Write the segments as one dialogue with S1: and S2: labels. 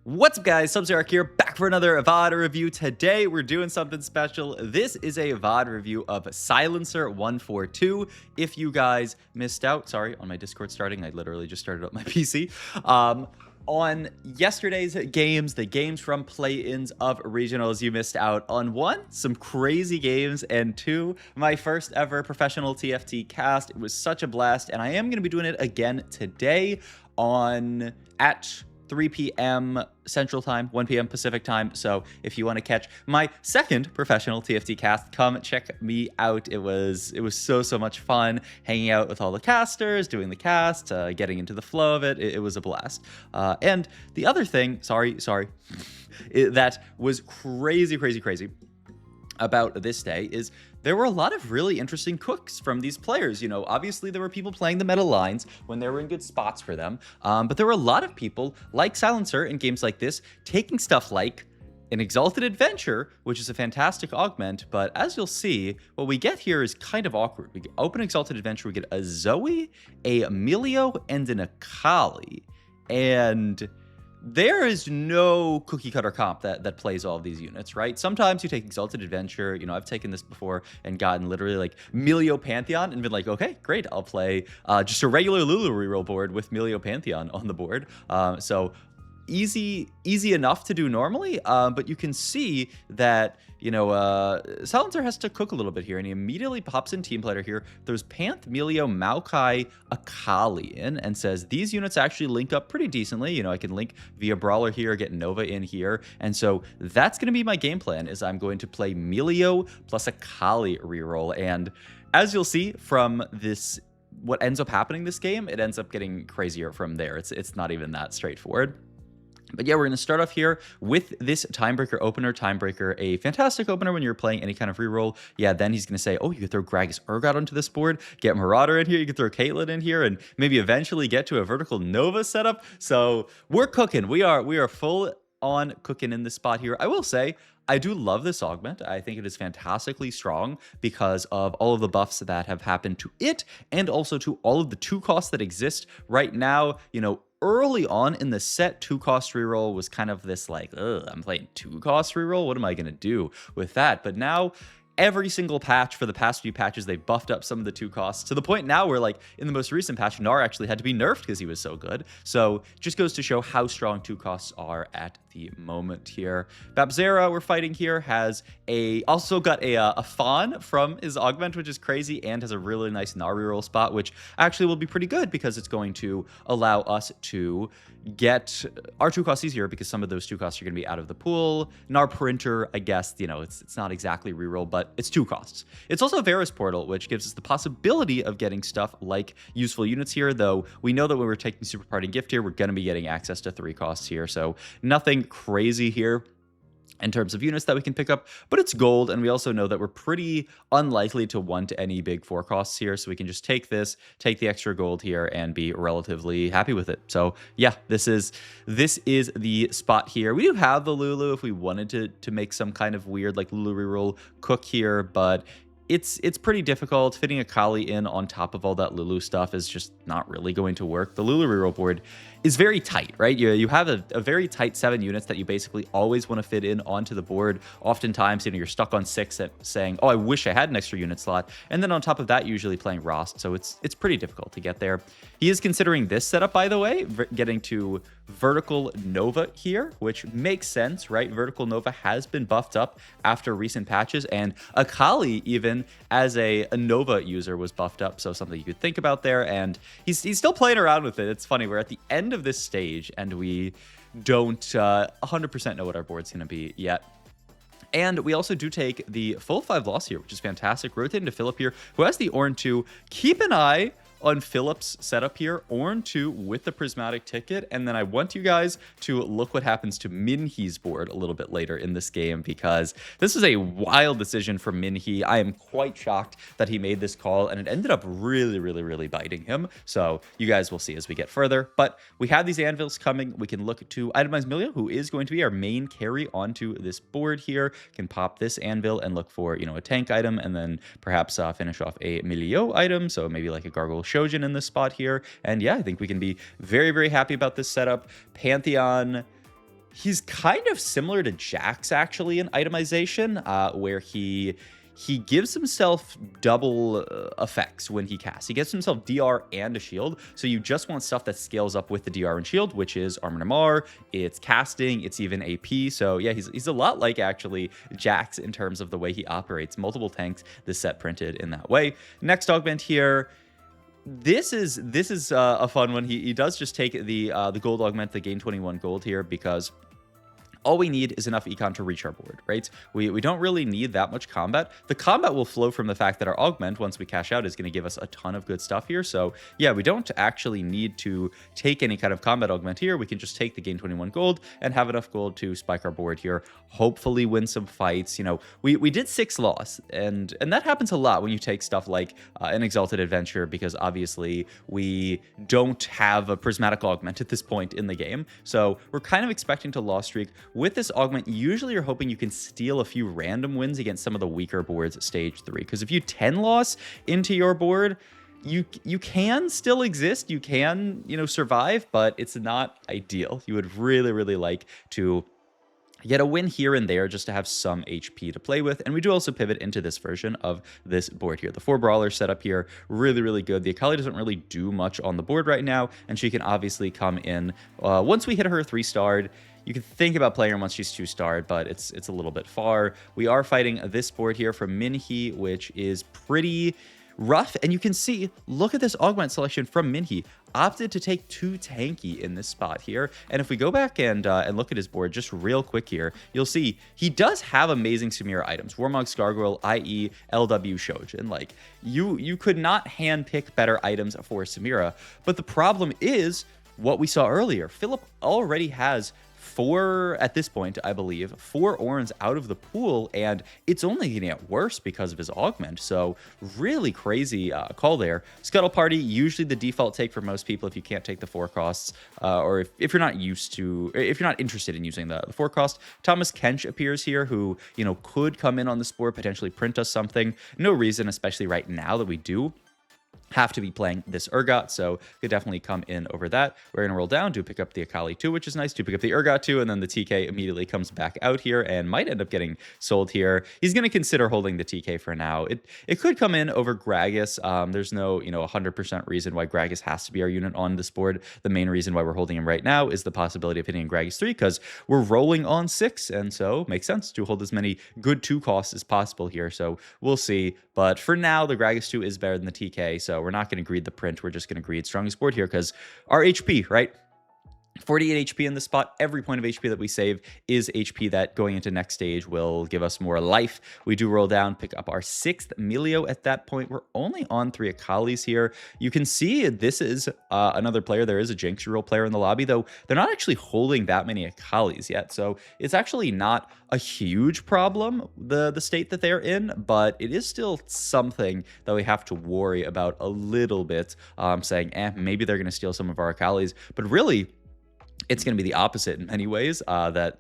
S1: What's up, guys? Sub-Zero here, back for another VOD review. Today, we're doing something special. This is a VOD review of Silencer 142. If you guys missed out, sorry, on my Discord starting, I literally just started up my PC. On yesterday's games, the games from play-ins of regionals, you missed out on one, some crazy games, and two, my first ever professional TFT cast. It was such a blast, and I am going to be doing it again today at 3 p.m. Central Time, 1 p.m. Pacific Time. So if you want to catch my second professional TFT cast, come check me out. It was so much fun hanging out with all the casters, doing the cast, getting into the flow of it. It was a blast. And the other thing, sorry, that was crazy about this day is there were a lot of really interesting cooks from these players. You know, obviously there were people playing the meta lines when they were in good spots for them, but there were a lot of people like Silencer in games like this taking stuff like an Exalted Adventure, which is a fantastic augment, but as you'll see, what we get here is kind of awkward. We open Exalted Adventure, we get a Zoe, a Milio, and an Akali, and there is no cookie cutter comp that plays all of these units, right? Sometimes you take Exalted Adventure. You know, I've taken this before and gotten literally like Milio Pantheon and been like, okay, great, I'll play just a regular Lulu reroll board with Milio Pantheon on the board. So easy enough to do normally, but you can see that, you know, Silencer has to cook a little bit here, and he immediately pops in Team Player here, throws Panth, Milio, Maokai, Akali in, and says these units actually link up pretty decently. You know, I can link via Brawler here, get Nova in here, and so that's going to be my game plan, is I'm going to play Milio plus Akali reroll, and as you'll see from this, what ends up happening this game, it ends up getting crazier from there. It's not even that straightforward. But yeah, we're going to start off here with this Timebreaker opener. Timebreaker, a fantastic opener when you're playing any kind of reroll. Yeah, then he's going to say, oh, you could throw Gragas Urgot onto this board, get Marauder in here, you could throw Caitlyn in here, and maybe eventually get to a vertical Nova setup. So we're cooking. We are full on cooking in this spot here. I will say, I do love this augment. I think it is fantastically strong because of all of the buffs that have happened to it, and also to all of the 2 costs that exist right now. You know, early on in the set, 2-cost reroll was kind of this like, ugh, I'm playing 2-cost reroll? What am I going to do with that? But now, every single patch for the past few patches, they've buffed up some of the 2 costs to the point now where, like, in the most recent patch, Gnar actually had to be nerfed because he was so good. So just goes to show how strong 2 costs are at the moment here. Babzera, we're fighting here, has also got a Fawn from his augment, which is crazy, and has a really nice Gnar reroll spot, which actually will be pretty good because it's going to allow us to get our 2 costs easier, because some of those 2 costs are going to be out of the pool. Gnar Printer, I guess, you know, it's not exactly reroll, but it's 2 costs. It's also Varus Portal, which gives us the possibility of getting stuff like useful units here, though we know that when we're taking Super Party Gift here, we're going to be getting access to 3 costs here, so nothing crazy here in terms of units that we can pick up, but it's gold, and we also know that we're pretty unlikely to want any big 4 costs here, so we can just take this, take the extra gold here, and be relatively happy with it. So yeah, this is the spot here. We do have the Lulu if we wanted to make some kind of weird like Lulu reroll cook here, but it's pretty difficult. Fitting Akali in on top of all that Lulu stuff is just not really going to work. The Lulu reroll board is very tight, right? You have a very tight 7 units that you basically always want to fit in onto the board. Oftentimes, you know, you're stuck on 6 at saying, oh, I wish I had an extra unit slot. And then on top of that, usually playing Rost. So it's pretty difficult to get there. He is considering this setup, by the way, getting to Vertical Nova here, which makes sense, right? Vertical Nova has been buffed up after recent patches, and Akali, even as a Nova user, was buffed up. So something you could think about there. And he's still playing around with it. It's funny, we're at the end of this stage and we don't 100% know what our board's going to be yet. And we also do take the full 5 loss here, which is fantastic. Rotating to Philip here, who has the Ornn 2. Keep an eye on Philip's setup here, Ornn 2 with the prismatic ticket, and then I want you guys to look what happens to Minhee's board a little bit later in this game, because this is a wild decision for Minhee. I am quite shocked that he made this call, and it ended up really biting him. So you guys will see as we get further, but we have these anvils coming. We can look to itemize Milio, who is going to be our main carry onto this board here. Can pop this anvil and look for, you know, a tank item, and then perhaps finish off a Milio item, so maybe like a Gargoyle Shojin in this spot here. And yeah, I think we can be very happy about this setup. Pantheon He's kind of similar to Jax actually in itemization, where he gives himself double effects when he casts. He gives himself DR and a shield, so you just want stuff that scales up with the DR and shield, which is Armor Namar, it's casting, it's even AP. So yeah, he's a lot like actually Jax in terms of the way he operates. Multiple tanks, this set printed in that way. Next augment here. This is a fun one. He does just take the gold augment, the gain 21 gold here, because all we need is enough econ to reach our board, right? We don't really need that much combat. The combat will flow from the fact that our augment, once we cash out, is going to give us a ton of good stuff here. So yeah, we don't actually need to take any kind of combat augment here. We can just take the gain 21 gold and have enough gold to spike our board here. Hopefully win some fights. You know, we did 6 loss, and that happens a lot when you take stuff like an Exalted Adventure, because obviously we don't have a prismatic augment at this point in the game. So we're kind of expecting to loss streak. With this augment, usually you're hoping you can steal a few random wins against some of the weaker boards at stage 3. Because if you 10 loss into your board, you can still exist, you can, you know, survive, but it's not ideal. You would really, really like to get a win here and there just to have some HP to play with. And we do also pivot into this version of this board here. The 4 brawler setup here, really, really good. The Akali doesn't really do much on the board right now, and she can obviously come in once we hit her 3-starred. You can think about playing her once she's 2-starred, but it's a little bit far. We are fighting this board here from Minhee, which is pretty rough. And you can see, look at this augment selection from Minhee. Opted to take 2 tanky in this spot here. And if we go back and look at his board just real quick here, you'll see he does have amazing Samira items. Warmog's Gargoyle, IE, LW Shojin. Like, you could not handpick better items for Samira. But the problem is what we saw earlier. Philip already has 4, at this point, I believe, 4 Orns out of the pool, and it's only going to get worse because of his augment. So really crazy call there. Scuttle Party, usually the default take for most people if you can't take the 4 costs, or if you're not used to, if you're not interested in using the 4 cost. Thomas Kench appears here, who, you know, could come in on the sport, potentially print us something. No reason, especially right now, that we do have to be playing this Urgot, so could definitely come in over that. We're going to roll down to pick up the Akali 2, which is nice, to pick up the Urgot 2, and then the TK immediately comes back out here and might end up getting sold here. He's going to consider holding the TK for now. It could come in over Gragas. There's no, you know, 100% reason why Gragas has to be our unit on this board. The main reason why we're holding him right now is the possibility of hitting Gragas 3, because we're rolling on 6, and so makes sense to hold as many good 2 costs as possible here. So we'll see. But for now, the Gragas 2 is better than the TK, so we're not going to greed the print. We're just going to greed strongest board here, because our HP, right? 48 HP in this spot. Every point of HP that we save is HP that going into next stage will give us more life. We do roll down, pick up our 6th Milio at that point. We're only on 3 Akalis here. You can see this is another player. There is a Jinx Reroll player in the lobby, though they're not actually holding that many Akalis yet. So it's actually not a huge problem, the state that they're in, but it is still something that we have to worry about a little bit, saying, maybe they're going to steal some of our Akalis. But really, it's going to be the opposite in many ways, that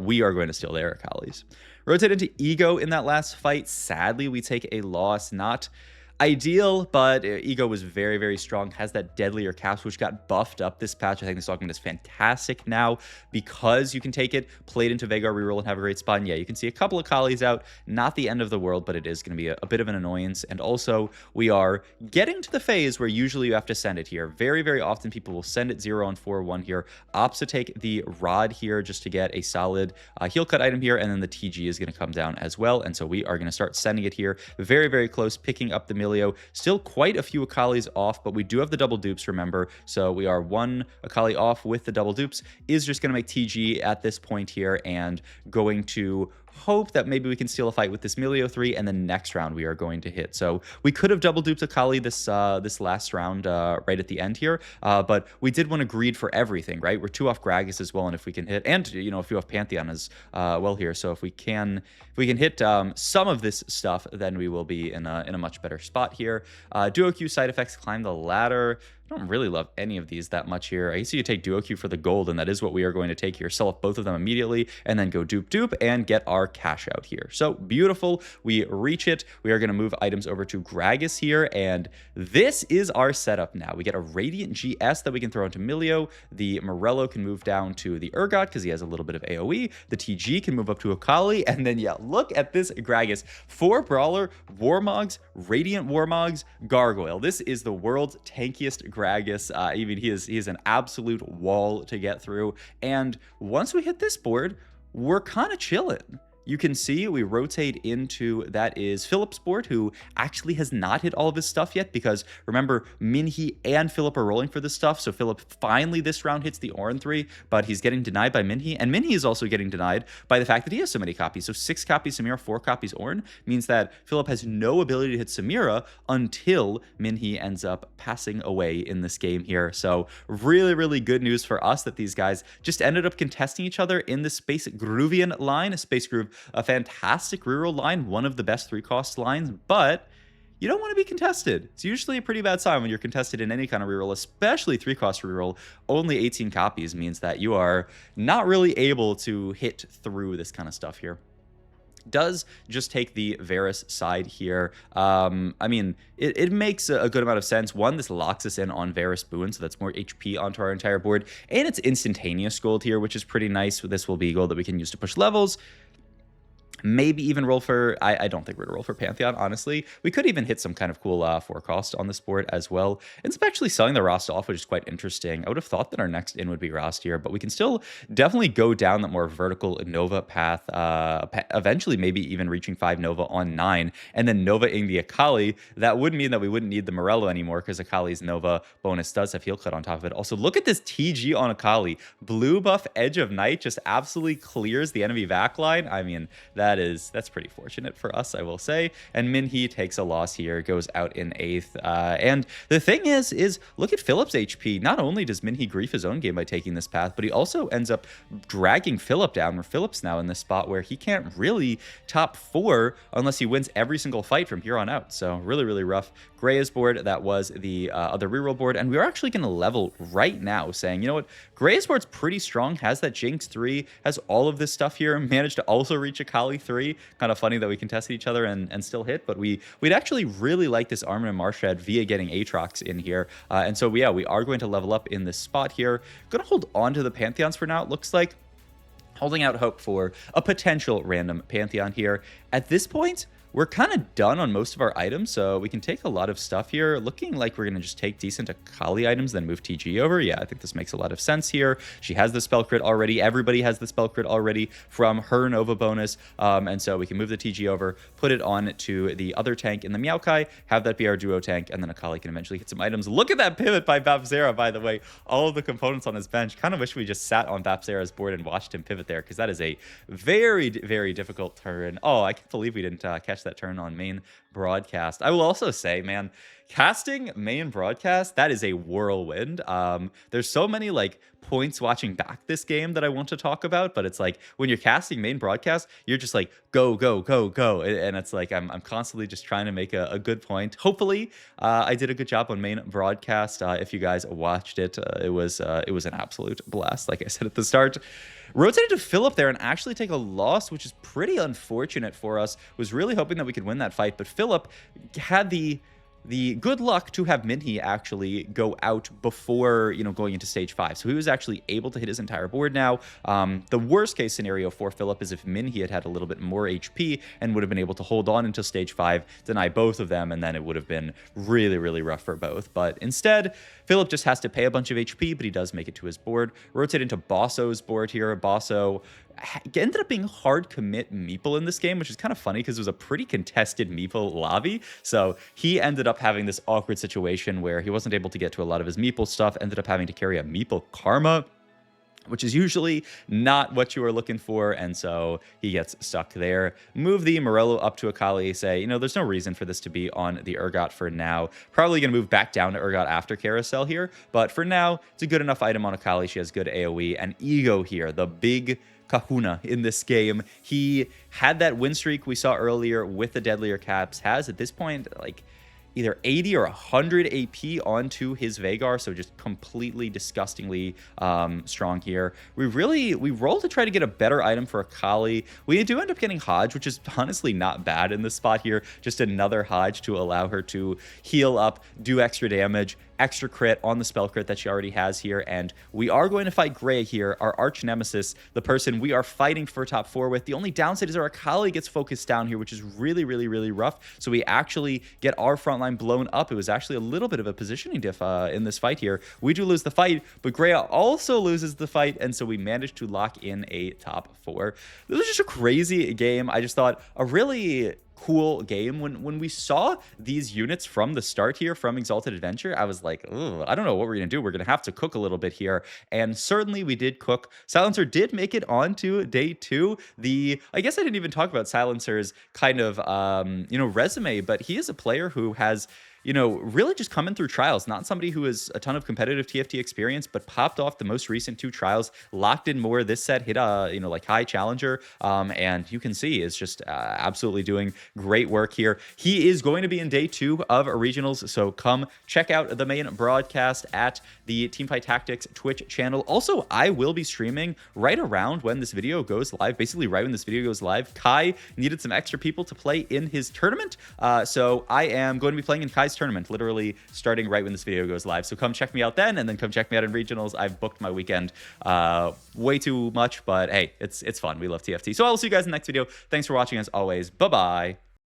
S1: we are going to steal their Akalis. Rotate into Ego in that last fight. Sadly, we take a loss. Not ideal, but Ego was very, very strong. Has that deadlier cast, which got buffed up this patch. I think this augment is fantastic now because you can take it, play it into Veigar, reroll, and have a great spot. And yeah, you can see a couple of Kalis out. Not the end of the world, but it is going to be a bit of an annoyance. And also, we are getting to the phase where usually you have to send it here. Very, very often people will send it 0 on 4-1 here. Opts to take the Rod here just to get a solid heal cut item here, and then the TG is going to come down as well. And so we are going to start sending it here. Very, very close, picking up the Milio. Still quite a few Akalis off, but we do have the double dupes, remember. So we are 1 Akali off with the double dupes. Is just going to make TG at this point here, and going to hope that maybe we can steal a fight with this Milio 3, and then next round we are going to hit. So we could have double duped Akali this last round right at the end here, but we did want to greed for everything, right? We're 2 off Gragas as well, and if we can hit, and you know, a few off Pantheon as well here. So if we can hit some of this stuff, then we will be in a much better spot here. Duo Q side effects, climb the ladder. I don't really love any of these that much here. I guess you could take Duo Q for the gold, and that is what we are going to take here. Sell off both of them immediately, and then go dupe dupe and get our cash out here. So beautiful. We reach it. We are going to move items over to Gragas here, and this is our setup now. We get a Radiant GS that we can throw into Milio. The Morello can move down to the Urgot because he has a little bit of AoE. The TG can move up to Akali, and then, yeah, look at this Gragas. 4 Brawler, Warmogs, Radiant Warmogs, Gargoyle. This is the world's tankiest Gragas. Even he is an absolute wall to get through. And once we hit this board, we're kind of chilling. You can see we rotate into, that is Philip's board, who actually has not hit all of his stuff yet, because remember, Minhee and Philip are rolling for this stuff. So Philip finally this round hits the Orin 3, but he's getting denied by Minhee, and Minhee is also getting denied by the fact that he has so many copies. So 6 copies Samira, 4 copies Orin means that Philip has no ability to hit Samira until Minhee ends up passing away in this game here. So really, really good news for us that these guys just ended up contesting each other in the Space Groovian line. Space Groove, a fantastic reroll line, one of the best 3-cost lines, but you don't want to be contested. It's usually a pretty bad sign when you're contested in any kind of reroll, especially 3-cost reroll. Only 18 copies means that you are not really able to hit through this kind of stuff here. Does just take the Varus side here. I mean, it makes a good amount of sense. One, this locks us in on Varus Boon, so that's more HP onto our entire board, and it's instantaneous gold here, which is pretty nice. This will be gold that we can use to push levels. Maybe even roll for, I don't think we're gonna roll for Pantheon, honestly. We could even hit some kind of cool 4-cost on this board as well. Ends up actually selling the Rost off, which is quite interesting. I would have thought that our next in would be Rost here, but we can still definitely go down that more vertical Nova path, eventually maybe even reaching 5 Nova on 9, and then Nova-ing the Akali. That would mean that we wouldn't need the Morello anymore, because Akali's Nova bonus does have heal cut on top of it. Also, look at this TG on Akali. Blue buff Edge of Night just absolutely clears the enemy back line. I mean, that's pretty fortunate for us, I will say. And Minhee takes a loss here, goes out in 8th. And the thing is look at Philip's HP. Not only does Minhee grief his own game by taking this path, but he also ends up dragging Philip down, where Philip's now in this spot where he can't really top 4 unless he wins every single fight from here on out. So really, really rough. Greya's board, that was the other reroll board, and we're actually going to level right now, saying, you know what, Greya's board's pretty strong, has that Jinx 3, has all of this stuff here, managed to also reach Akali 3. Kind of funny that we contested each other and still hit, but we'd actually really like this Armin and Marshad via getting Aatrox in here. And so, yeah, we are going to level up in this spot here. Going to hold on to the Pantheons for now, it looks like. Holding out hope for a potential random Pantheon here. At this point, we're kind of done on most of our items, so we can take a lot of stuff here. Looking like we're going to just take decent Akali items, then move TG over. Yeah, I think this makes a lot of sense here. She has the spell crit already. Everybody has the spell crit already from her Nova bonus, and so we can move the TG over, put it on to the other tank in the Maokai, have that be our duo tank, and then Akali can eventually get some items. Look at that pivot by Bapzera, by the way. All of the components on his bench. Kind of wish we just sat on Bapzera's board and watched him pivot there, because that is a very, very difficult turn. Oh, I can't believe we didn't catch that turn on main broadcast. I will also say, man, casting main broadcast, that is a whirlwind. There's so many like points watching back this game that I want to talk about, but it's like when you're casting main broadcast, you're just like go, go, go, go, and it's like I'm constantly just trying to make a good point. Hopefully I did a good job on main broadcast. If you guys watched it, it was an absolute blast, like I said at the start. Rotated to Philip there and actually take a loss, which is pretty unfortunate for us. Was really hoping that we could win that fight, but Philip had the good luck to have Minhee actually go out before, going into stage 5. So he was actually able to hit his entire board now. The worst case scenario for Philip is if Minhee had a little bit more HP and would have been able to hold on until stage 5, deny both of them, and then it would have been really, really rough for both. But instead, Philip just has to pay a bunch of HP, but he does make it to his board. Rotate into Bosso's board here. Bosso ended up being hard commit Meeple in this game, which is kind of funny because it was a pretty contested Meeple lobby. So he ended up having this awkward situation where he wasn't able to get to a lot of his Meeple stuff, ended up having to carry a Meeple Karma, which is usually not what you are looking for, and so he gets stuck there. Move the Morello up to Akali, say, there's no reason for this to be on the Urgot for now. Probably going to move back down to Urgot after Carousel here, but for now, it's a good enough item on Akali. She has good AoE, and Ego here, the big kahuna in this game. He had that win streak we saw earlier with the deadlier caps, has at this point, like, either 80 or 100 AP onto his Veigar, so just completely disgustingly strong here. We roll to try to get a better item for Akali. We do end up getting Hodge, which is honestly not bad in this spot here. Just another Hodge to allow her to heal up, do extra damage, extra crit on the spell crit that she already has here. And we are going to fight Gray here, our arch nemesis, the person we are fighting for top 4 with. The only downside is our Akali gets focused down here, which is really rough. So we actually get our front line blown up. It was actually a little bit of a positioning diff in this fight here. We do lose the fight, but Gray also loses the fight, and so we managed to lock in a top 4. This was just a crazy game. I just thought a really cool game. When we saw these units from the start here from Exalted Adventure, I was like, I don't know what we're gonna do. We're gonna have to cook a little bit here, and certainly we did cook. Silencer did make it onto day 2. I guess I didn't even talk about Silencer's kind of resume, but he is a player who has really just coming through trials. Not somebody who has a ton of competitive TFT experience, but popped off the most recent 2 trials, locked in more this set, hit a, like high challenger. And you can see is just absolutely doing great work here. He is going to be in day 2 of regionals. So come check out the main broadcast at the Teamfight Tactics Twitch channel. Also, I will be streaming right around when this video goes live, basically right when this video goes live. Kai needed some extra people to play in his tournament. So I am going to be playing in Kai's tournament, literally starting right when this video goes live. So come check me out then, and then come check me out in regionals. I've booked my weekend way too much, but hey, it's fun. We love TFT. So I will see you guys in the next video. Thanks for watching as always. Bye-bye.